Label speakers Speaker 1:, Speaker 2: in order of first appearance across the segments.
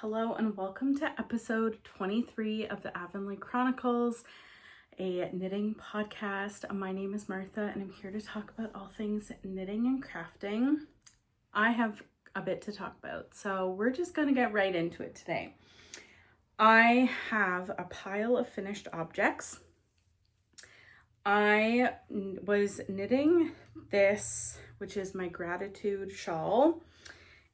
Speaker 1: Hello and welcome to episode 23 of the Avonlea Chronicles, a knitting podcast. My name is Martha and I'm here to talk about all things knitting and crafting. I have a bit to talk about, so we're just going to get right into it today. I have a pile of finished objects. I was knitting this, which is my gratitude shawl.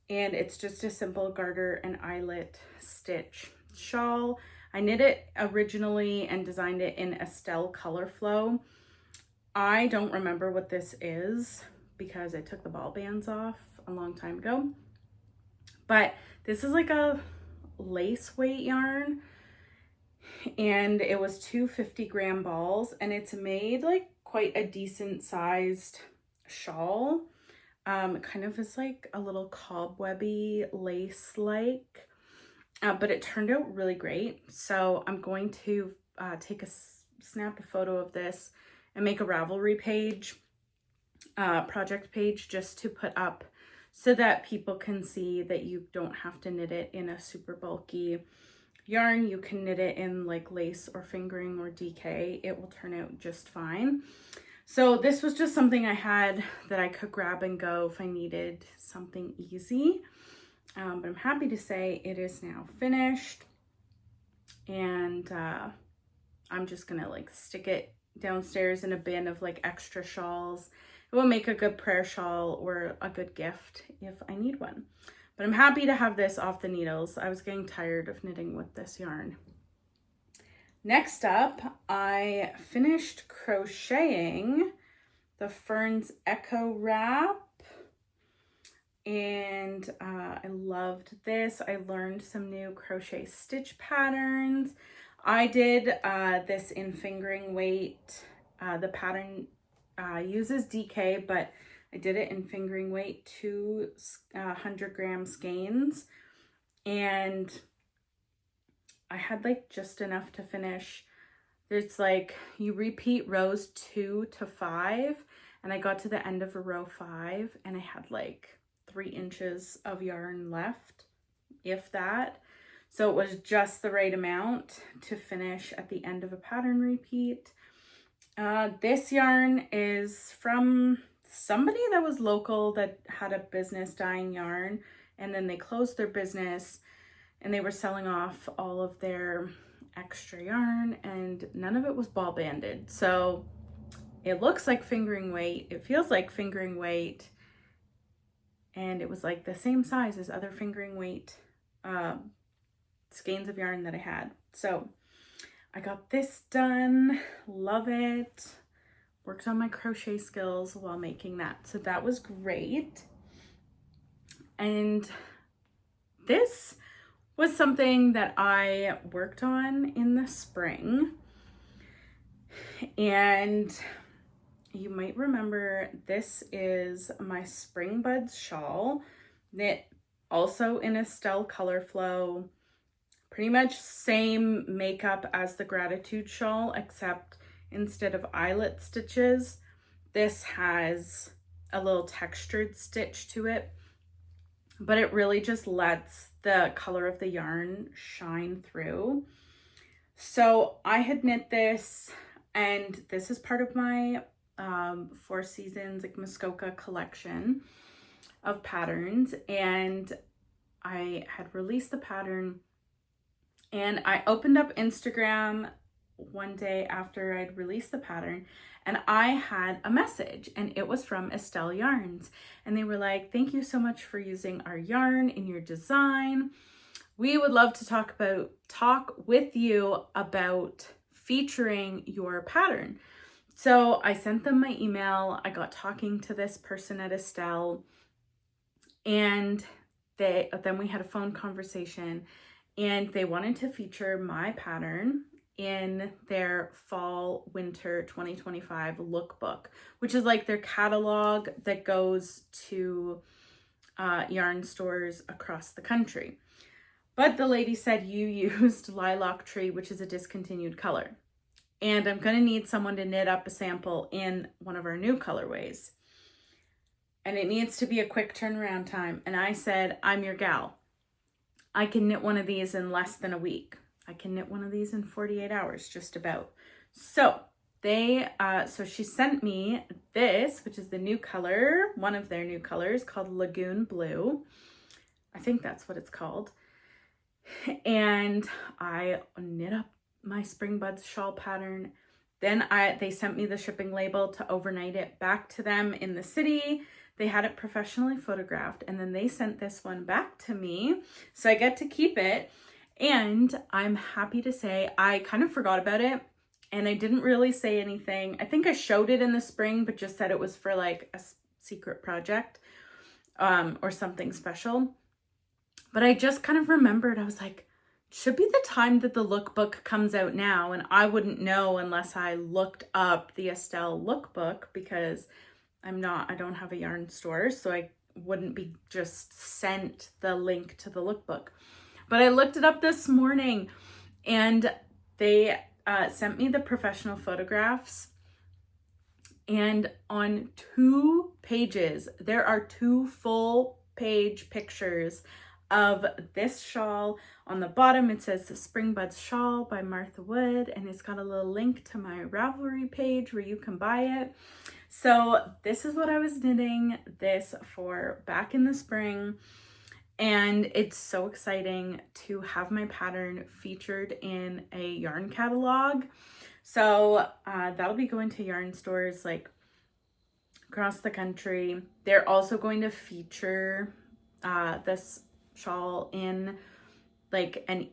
Speaker 1: And it's just a simple garter and eyelet stitch shawl. I knit it originally and designed it in Estelle Color Flow. I don't remember what this is because I took the ball bands off a long time ago. But this is like a lace weight yarn. And it was 250-gram balls. And it's made like quite a decent sized shawl. Kind of is like a little cobwebby lace like, but it turned out really great. So I'm going to snap a photo of this and make a Ravelry page, project page, just to put up so that people can see that you don't have to knit it in a super bulky yarn. You can knit it in like lace or fingering or DK. It will turn out just fine. So this was just something I had that I could grab and go if I needed something easy. But I'm happy to say it is now finished. And I'm just gonna like stick it downstairs in a bin of like extra shawls. It will make a good prayer shawl or a good gift if I need one. But I'm happy to have this off the needles. I was getting tired of knitting with this yarn. Next up, I finished crocheting the Ferns Echo wrap, and I loved this. I learned some new crochet stitch patterns. I did this in fingering weight. The pattern uses DK, but I did it in fingering weight, 200-gram skeins, and I had like just enough to finish. It's like you repeat rows 2 to 5, and I got to the end of row 5 and I had like 3 inches of yarn left, if that. So it was just the right amount to finish at the end of a pattern repeat. This yarn is from somebody that was local that had a business dyeing yarn, and then they closed their business and they were selling off all of their extra yarn, and none of it was ball banded. So it looks like fingering weight, it feels like fingering weight, and it was like the same size as other fingering weight skeins of yarn that I had. So I got this done, love it. Worked on my crochet skills while making that. So that was great. And this was something that I worked on in the spring. And you might remember this is my Spring Buds shawl, knit also in Estelle Color Flow. Pretty much same makeup as the Gratitude shawl, except instead of eyelet stitches, this has a little textured stitch to it. But it really just lets the color of the yarn shine through. So I had knit this, and this is part of my 4 Seasons like Muskoka collection of patterns. And I had released the pattern, and I opened up Instagram one day after I'd released the pattern, and I had a message, and it was from Estelle Yarns, and they were like, "Thank you so much for using our yarn in your design. We would love to talk with you about featuring your pattern." So I sent them my email. I got talking to this person at Estelle, and then we had a phone conversation, and they wanted to feature my pattern in their fall winter 2025 lookbook, which is like their catalog that goes to yarn stores across the country. But the lady said you used lilac tree, which is a discontinued color, and I'm going to need someone to knit up a sample in one of our new colorways, and it needs to be a quick turnaround time. And I said, I'm your gal. I can knit one of these in less than a week. I can knit one of these in 48 hours, just about. So so she sent me this, which is the new color, one of their new colors, called Lagoon Blue. I think that's what it's called. And I knit up my Spring Buds shawl pattern. Then they sent me the shipping label to overnight it back to them in the city. They had it professionally photographed, and then they sent this one back to me. So I get to keep it. And I'm happy to say I kind of forgot about it, and I didn't really say anything. I think I showed it in the spring, but just said it was for like a secret project or something special. But I just kind of remembered, I was like, should be the time that the lookbook comes out now, and I wouldn't know unless I looked up the Estelle lookbook, because I don't have a yarn store, so I wouldn't be just sent the link to the lookbook. But I looked it up this morning, and they sent me the professional photographs, and on 2 pages, there are 2 full page pictures of this shawl. On the bottom, it says the Spring Buds Shawl by Martha Wood, and it's got a little link to my Ravelry page where you can buy it. So this is what I was knitting this for back in the spring, and it's so exciting to have my pattern featured in a yarn catalog. So that'll be going to yarn stores like across the country. They're also going to feature this shawl in in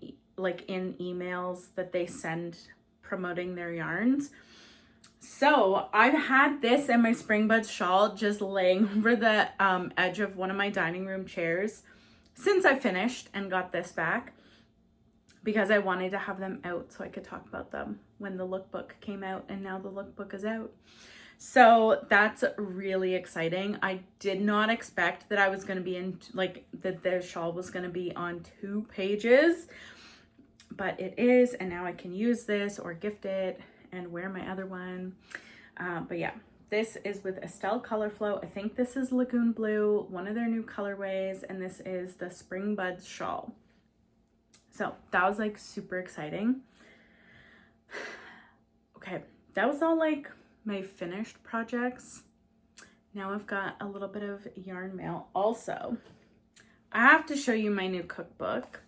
Speaker 1: emails that they send promoting their yarns. So I've had this and my Spring Buds shawl just laying over the edge of one of my dining room chairs since I finished and got this back, because I wanted to have them out so I could talk about them when the lookbook came out, and now the lookbook is out. So that's really exciting. I did not expect that I was going to be in, that the shawl was going to be on 2 pages, but it is, and now I can use this or gift it and wear my other one. But yeah, this is with Estelle Color Flow. I think this is Lagoon Blue, one of their new colorways, and this is the Spring Buds shawl. So that was like super exciting. Okay, that was all like my finished projects. Now I've got a little bit of yarn mail. Also, I have to show you my new cookbook.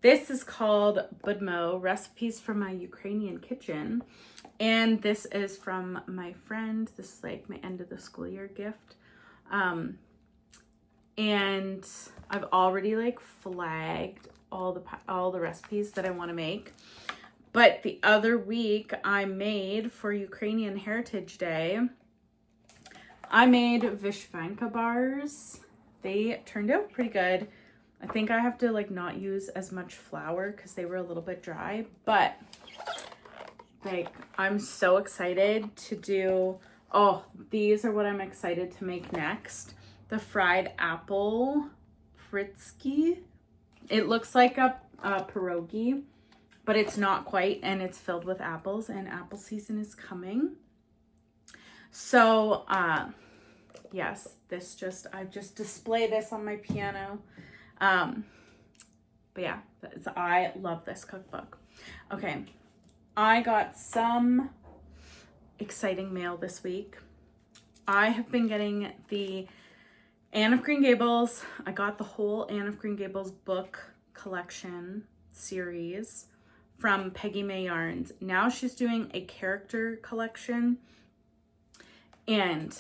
Speaker 1: This is called Budmo, Recipes from My Ukrainian Kitchen. And this is from my friend. This is like my end of the school year gift. And I've already like flagged all the recipes that I want to make. But the other week I made for Ukrainian Heritage Day, I made vishvanka bars. They turned out pretty good. I think I have to like not use as much flour because they were a little bit dry, but like I'm so excited to do, oh, these are what I'm excited to make next. The fried apple fritsky. It looks like a pierogi, but it's not quite, and it's filled with apples, and apple season is coming. So, yes, I just display this on my piano. But yeah, I love this cookbook. Okay, I got some exciting mail this week. I have been getting the Anne of Green Gables. I got the whole Anne of Green Gables book collection series from Peggy May Yarns. Now she's doing a character collection, and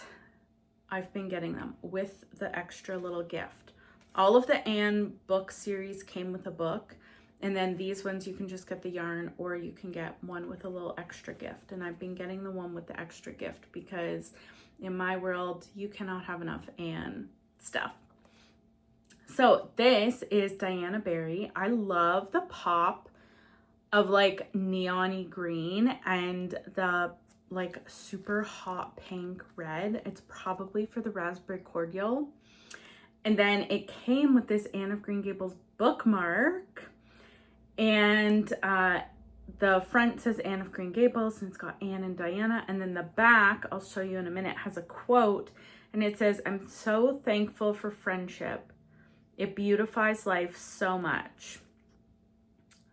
Speaker 1: I've been getting them with the extra little gift. All of the Anne book series came with a book, and then these ones you can just get the yarn, or you can get one with a little extra gift. And I've been getting the one with the extra gift because in my world you cannot have enough Anne stuff. So this is Diana Berry. I love the pop of like neon-y green and the like super hot pink red. It's probably for the raspberry cordial. And then it came with this Anne of Green Gables bookmark, and the front says Anne of Green Gables, and it's got Anne and Diana, and then the back, I'll show you in a minute, has a quote, and it says, "I'm so thankful for friendship. It beautifies life so much.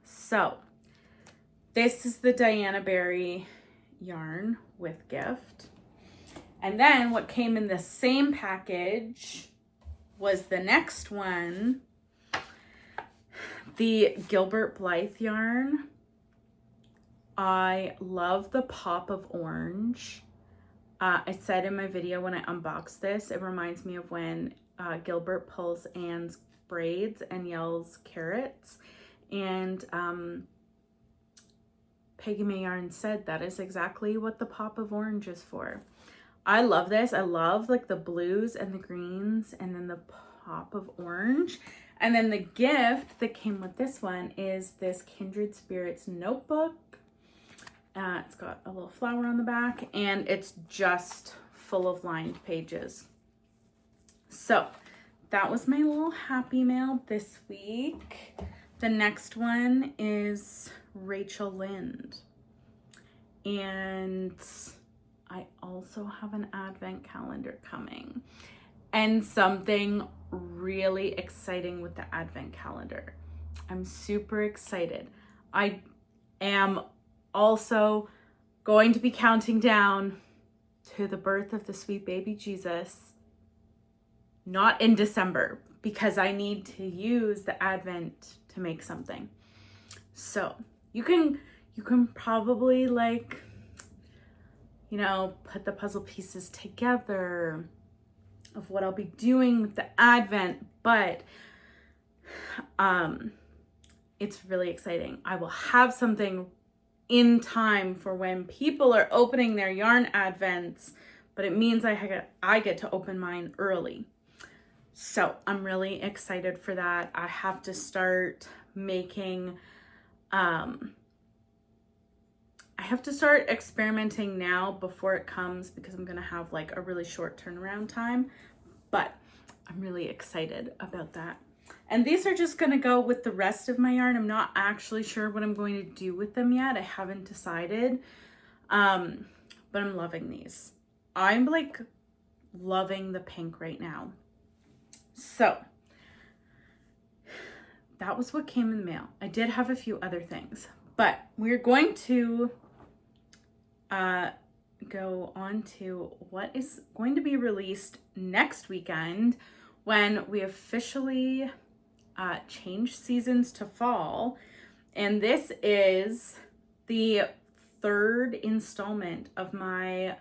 Speaker 1: So this is the Diana Berry yarn with gift. And then what came in the same package was the next one, the Gilbert Blythe yarn. I love the pop of orange. I said in my video when I unboxed this, it reminds me of when Gilbert pulls Anne's braids and yells carrots. And Peggy May Yarn said that is exactly what the pop of orange is for. I love this. I love like the blues and the greens and then the pop of orange. And then the gift that came with this one is this Kindred Spirits notebook. It's got a little flower on the back and it's just full of lined pages. So that was my little happy mail this week. The next one is Rachel Lind. And I also have an advent calendar coming and something really exciting with the advent calendar. I'm super excited. I am also going to be counting down to the birth of the sweet baby Jesus, not in December, because I need to use the Advent to make something. So you can probably like, you know, put the puzzle pieces together of what I'll be doing with the Advent, but it's really exciting. I will have something in time for when people are opening their yarn Advents, but it means I get to open mine early. So I'm really excited for that. I have to start making, I have to start experimenting now before it comes because I'm gonna have like a really short turnaround time, but I'm really excited about that. And these are just gonna go with the rest of my yarn. I'm not actually sure what I'm going to do with them yet. I haven't decided, but I'm loving these. I'm like loving the pink right now. So that was what came in the mail. I did have a few other things, but we're going to go on to what is going to be released next weekend when we officially change seasons to fall. And this is the third installment of my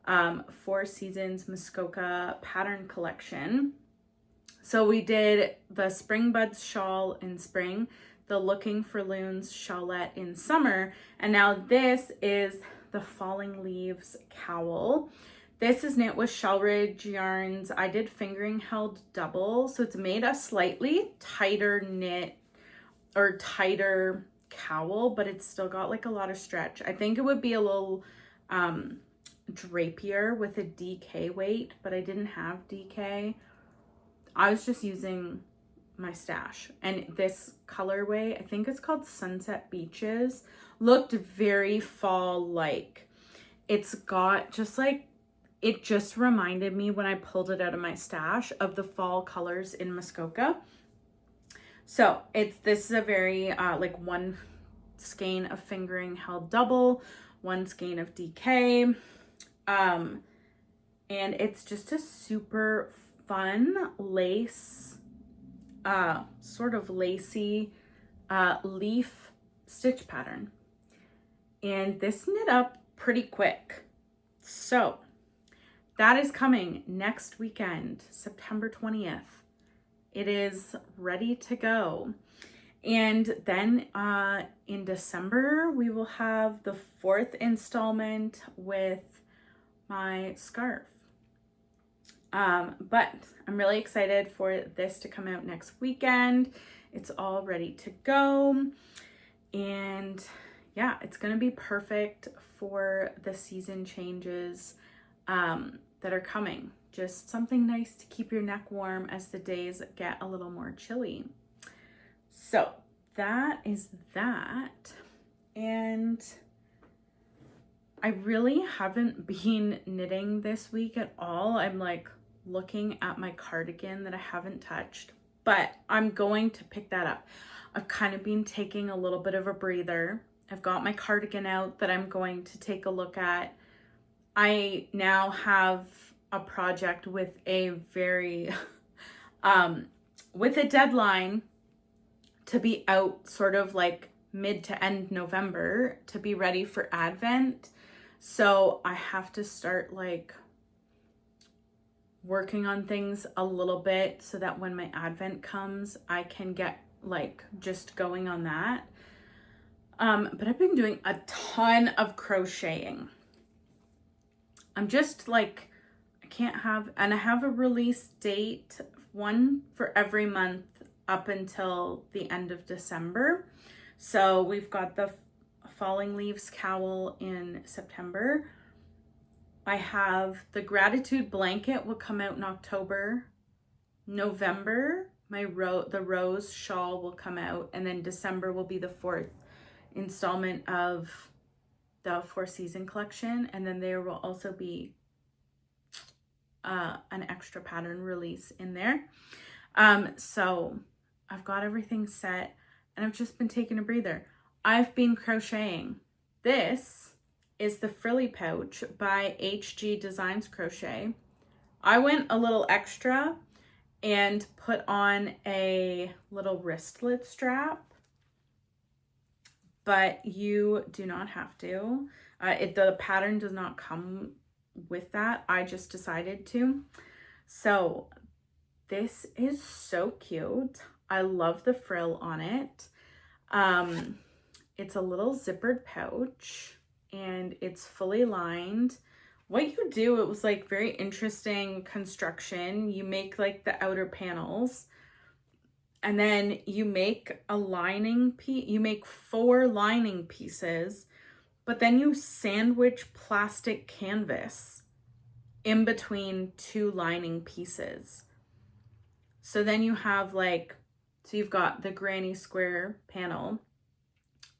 Speaker 1: 4 Seasons Muskoka pattern collection. So we did the Spring Buds shawl in spring, the Looking for Loons shawlette in summer, and now this is the Falling Leaves cowl. This is knit with Shellridge yarns. I did fingering held double, so it's made a slightly tighter knit or tighter cowl, but it's still got like a lot of stretch. I think it would be a little drapier with a DK weight, but I didn't have DK. I was just using my stash, and this colorway, I think it's called Sunset Beaches, looked very fall-like. It's got just like, it just reminded me when I pulled it out of my stash of the fall colors in Muskoka. So this is a very like 1 skein of fingering held double, 1 skein of DK, and it's just a super fun lace, sort of lacy leaf stitch pattern. And this knit up pretty quick. So that is coming next weekend, September 20th. It is ready to go. And then in December, we will have the 4th installment with my scarf. But I'm really excited for this to come out next weekend. It's all ready to go. And yeah, it's going to be perfect for the season changes that are coming. Just something nice to keep your neck warm as the days get a little more chilly. So that is that. And I really haven't been knitting this week at all. I'm like looking at my cardigan that I haven't touched but I'm going to pick that up. I've kind of been taking a little bit of a breather. I've got my cardigan out that I'm going to take a look at. I now have a project with a very, with a deadline to be out sort of like mid to end November to be ready for Advent. So I have to start like working on things a little bit so that when my Advent comes, I can get like just going on that. But I've been doing a ton of crocheting. I'm just like, I can't have, and I have a release date, one for every month up until the end of December. So we've got the Falling Leaves cowl in September. I have the Gratitude blanket will come out in October. November, the rose shawl will come out, and then December will be the 4th installment of the 4-season collection, and then there will also be an extra pattern release in there. So I've got everything set, and I've just been taking a breather. I've been crocheting. This is the frilly pouch by HG Designs Crochet. I went a little extra and put on a little wristlet strap, but you do not have to. The pattern does not come with that. I just decided to. So this is so cute. I love the frill on it. It's a little zippered pouch and it's fully lined. What you do, it was like very interesting construction. You make like the outer panels, and then you make a lining piece. You make 4 lining pieces, but then you sandwich plastic canvas in between 2 lining pieces. So then you have like, so you've got the granny square panel,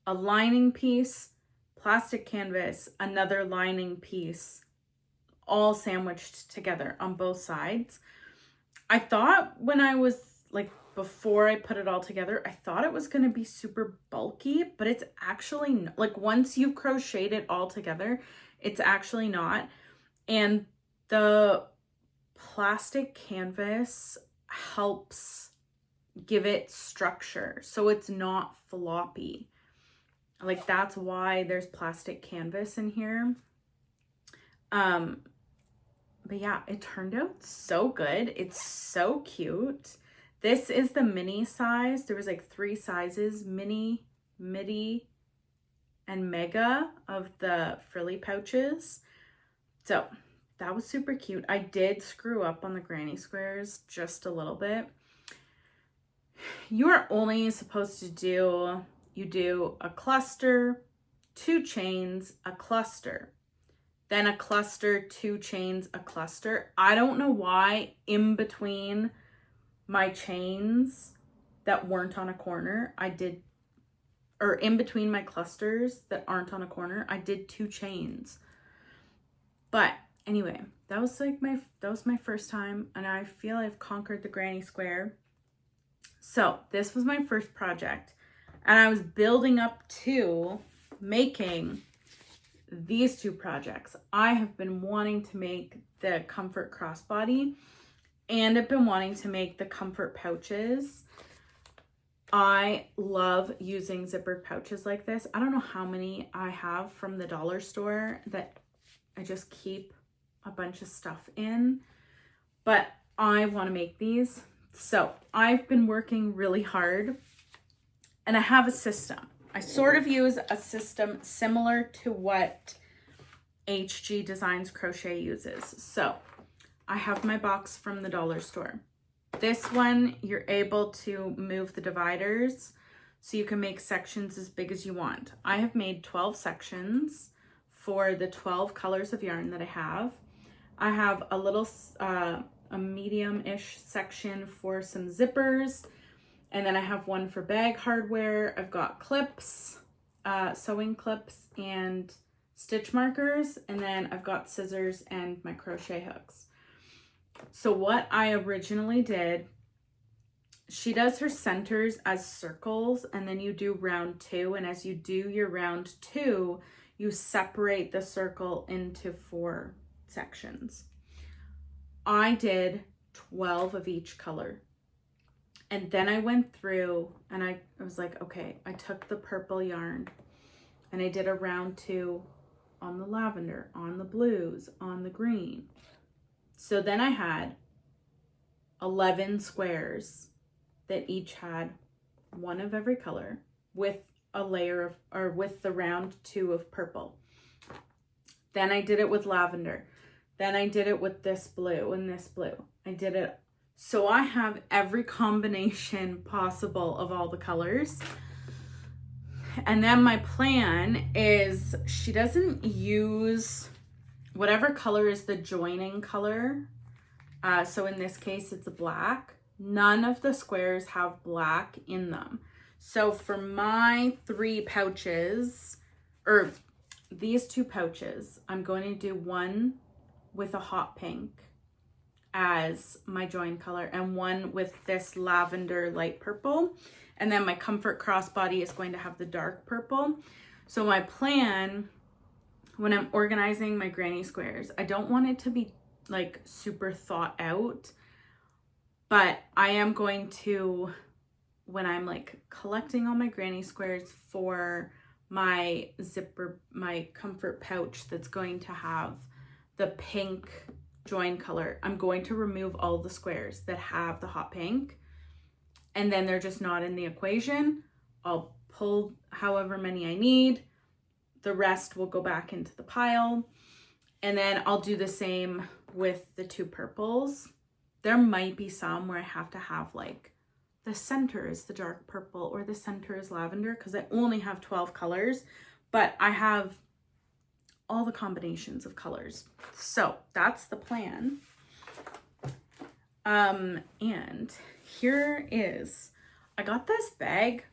Speaker 1: a lining piece, plastic canvas, another lining piece, all sandwiched together on both sides. I thought when I was like, before I put it all together, I thought it was going to be super bulky, but it's actually like, once you've crocheted it all together, it's actually not. And the plastic canvas helps give it structure, so it's not floppy. Like, that's why there's plastic canvas in here. But yeah, it turned out so good. It's so cute. This is the mini size. There was like 3 sizes, mini, midi, and mega of the frilly pouches. So that was super cute. I did screw up on the granny squares just a little bit. You are only supposed to do, you do a cluster, 2 chains, a cluster, then a cluster, 2 chains, a cluster. I don't know why in between my chains that weren't on a corner, or in between my clusters that aren't on a corner, I did 2 chains. But anyway, that was my first time, and I feel I've conquered the granny square. So this was my first project, and I was building up to making these 2 projects. I have been wanting to make the comfort crossbody, and I've been wanting to make the comfort pouches. I love using zippered pouches like this. I don't know how many I have from the dollar store that I just keep a bunch of stuff in, but I want to make these. So I've been working really hard, and I have a system. I sort of use a system similar to what HG Designs Crochet uses. So I have my box from the dollar store. This one, you're able to move the dividers so you can make sections as big as you want. I have made 12 sections for the 12 colors of yarn that I have. I have a little, a medium-ish section for some zippers. And then I have one for bag hardware. I've got clips, sewing clips and stitch markers. And then I've got scissors and my crochet hooks. So what I originally did she does her centers as circles, and then you do round 2. And as you do your round 2, you separate the circle into 4 sections. I did 12 of each color. And then I went through and I was like, okay, I took the purple yarn and I did a round 2 on the lavender, on the blues, on the green. So then I had 11 squares that each had one of every color with a layer of, or with the round 2 of purple. Then I did it with lavender. Then I did it with this blue and this blue. I did it. So I have every combination possible of all the colors. And then my plan is she doesn't use whatever color is the joining color. So in this case, it's a black. None of the squares have black in them. So for my 3 pouches, or these 2 pouches, I'm going to do one with a hot pink as my join color and one with this lavender light purple. And then my comfort crossbody is going to have the dark purple. So my plan when I'm organizing my granny squares, I don't want it to be like super thought out, but I am going to, when I'm like collecting all my granny squares for my zipper, my comfort pouch that's going to have the pink join color, I'm going to remove all the squares that have the hot pink, and then they're just not in the equation. I'll pull however many I need. The rest will go back into the pile. And then I'll do the same with the 2 purples. There might be some where I have to have like the center is the dark purple or the center is lavender, because I only have 12 colors, but I have all the combinations of colors. So that's the plan. And here is, I got this bag.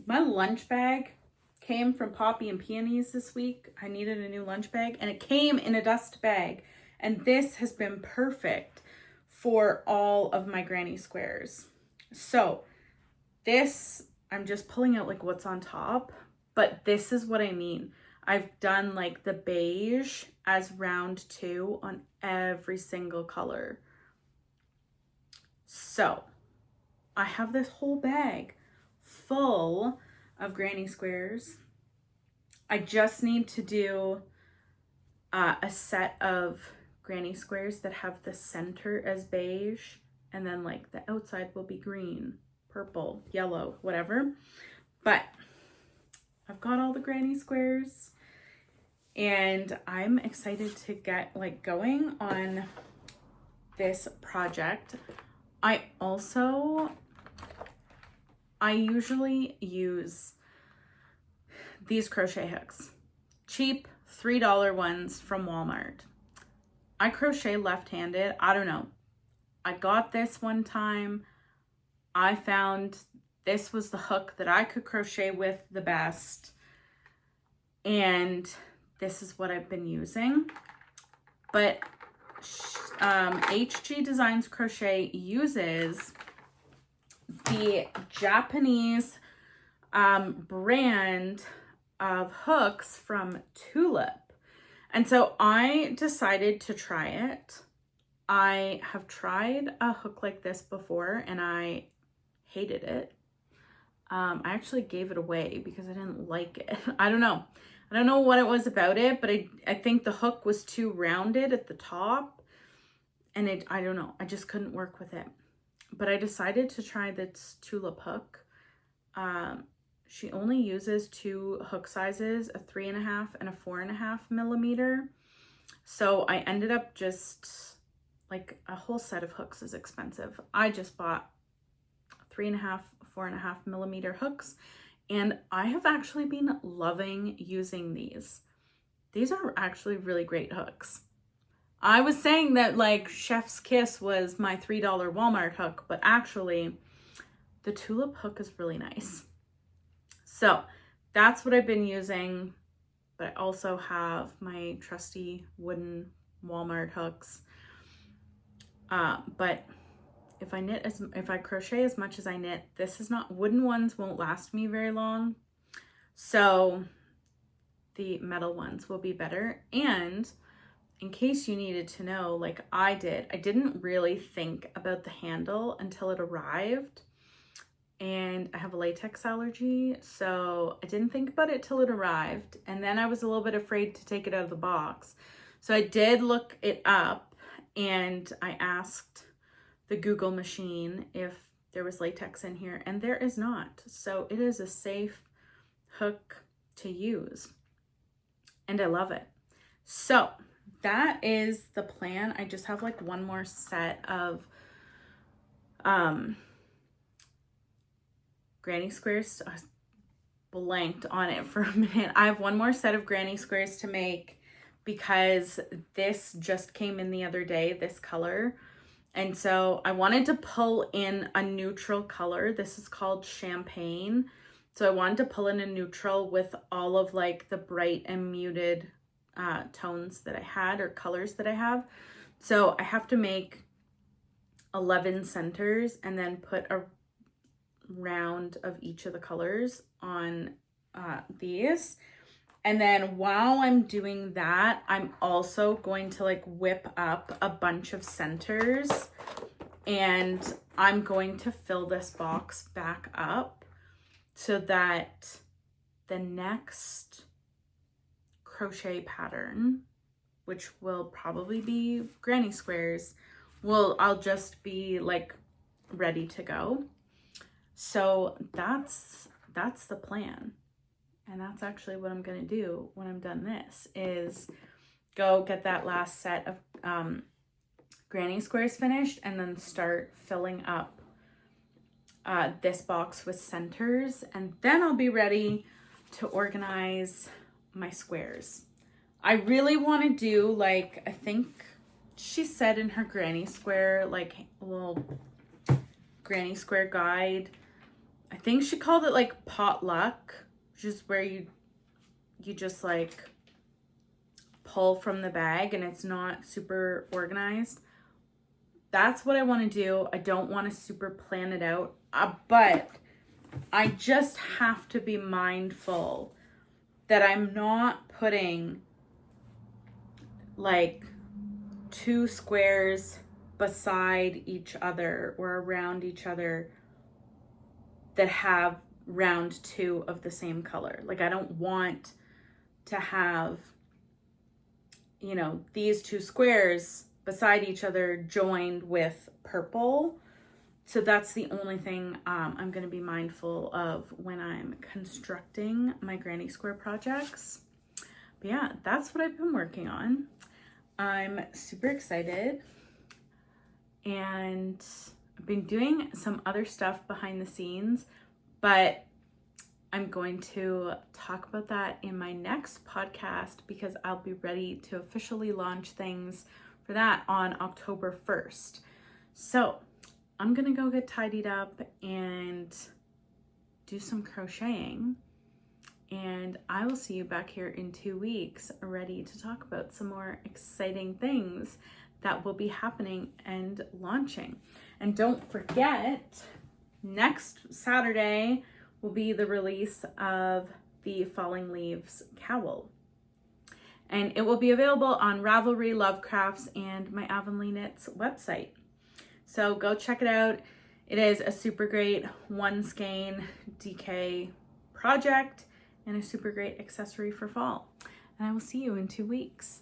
Speaker 1: My lunch bag came from Poppy and Peonies this week. I needed a new lunch bag and it came in a dust bag. And this has been perfect for all of my granny squares. So this, I'm just pulling out like what's on top, but this is what I mean. I've done like the beige as round 2 on every single color. So I have this whole bag full of granny squares. I just need to do a set of granny squares that have the center as beige, and then like the outside will be green, purple, yellow, whatever. But I've got all the granny squares and I'm excited to get like going on this project. I usually use these crochet hooks, cheap $3 ones from Walmart. I crochet left-handed. I don't know. I got this one time. I found this was the hook that I could crochet with the best. And this is what I've been using. But HG Designs Crochet uses the Japanese brand of hooks from Tulip. And so I decided to try it. I have tried a hook like this before and I hated it. I actually gave it away because I didn't like it. I don't know what it was about it, but I think the hook was too rounded at the top and I don't know, I just couldn't work with it. But I decided to try this Tulip hook. She only uses 2 hook sizes, a 3.5 and a 4.5 millimeter. So I ended up just like a whole set of hooks is expensive. I just bought 3.5, 4.5 millimeter hooks, and I have actually been loving using these. These are actually really great hooks. I was saying that like Chef's Kiss was my $3 Walmart hook, but actually the Tulip hook is really nice. So that's what I've been using, but I also have my trusty wooden Walmart hooks. But if I crochet as much as I knit, wooden ones won't last me very long. So the metal ones will be better. And in case you needed to know, like I didn't really think about the handle until it arrived. And I have a latex allergy, so I didn't think about it till it arrived. And then I was a little bit afraid to take it out of the box. So I did look it up, and I asked the Google machine if there was latex in here, and there is not. So it is a safe hook to use, and I love it. So that is the plan. I just have like one more set of granny squares. I blanked on it for a minute. I have one more set of granny squares to make because this just came in the other day, this color. And so I wanted to pull in a neutral color. This is called Champagne. So I wanted to pull in a neutral with all of like the bright and muted tones that I had, or colors that I have. So I have to make 11 centers and then put a round of each of the colors on these. And then while I'm doing that, I'm also going to like whip up a bunch of centers, and I'm going to fill this box back up so that the next crochet pattern, which will probably be granny squares, I'll just be like ready to go. So that's the plan. And that's actually what I'm going to do when I'm done this, is go get that last set of granny squares finished, and then start filling up this box with centers. And then I'll be ready to organize my squares. I really want to do, like, I think she said in her granny square, like a little granny square guide, I think she called it like potluck, which is where you just like pull from the bag and it's not super organized. That's what I want to do. I don't want to super plan it out, but I just have to be mindful that I'm not putting like 2 squares beside each other or around each other that have round 2 of the same color. Like, I don't want to have, you know, these 2 squares beside each other joined with purple. So that's the only thing I'm going to be mindful of when I'm constructing my granny square projects. But yeah, that's what I've been working on. I'm super excited, and I've been doing some other stuff behind the scenes, but I'm going to talk about that in my next podcast, because I'll be ready to officially launch things for that on October 1st. So I'm gonna go get tidied up and do some crocheting, and I will see you back here in 2 weeks, ready to talk about some more exciting things that will be happening and launching. And don't forget, next Saturday will be the release of the Falling Leaves cowl. And it will be available on Ravelry, Lovecrafts, and my Avonlea Knits website. So go check it out. It is a super great one skein DK project and a super great accessory for fall. And I will see you in 2 weeks.